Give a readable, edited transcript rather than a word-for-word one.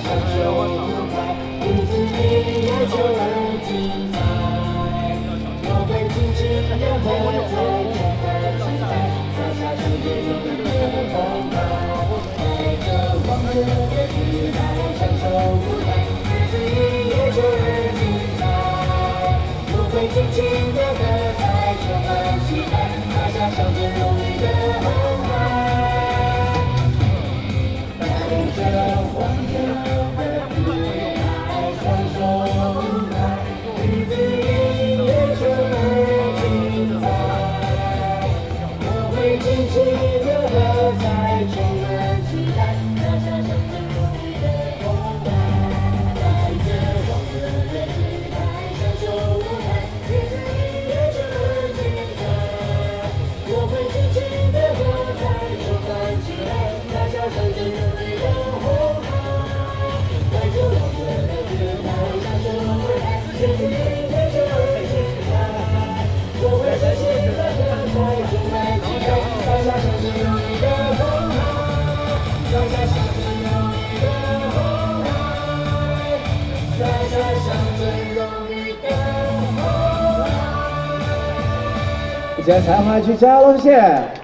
享受舞台，日子里也就很精彩。我会尽情的喝彩，充满期待，洒下世界中的澎湃，带着狂热的姿态，享受舞台，日子里也就很精彩。我会尽情的喝彩，充满期待，洒下象征荣誉的澎湃。带着狂热的姿态，享受舞台，日子里也就很精彩。我会尽情的喝彩，充满期待，洒下象征荣誉的澎湃。带着狂热的姿态，享受舞台，日子里也就很精彩。我会尽情的喝彩，充满期待，洒下象征荣誉的澎湃。带着狂热的姿态，享受舞台，日子里也就很精彩。我会尽情的喝彩，充满期待，洒下象征荣誉的澎湃。洒下象征荣誉的澎湃，洒下象征荣誉的澎湃。以前才华去加龙线。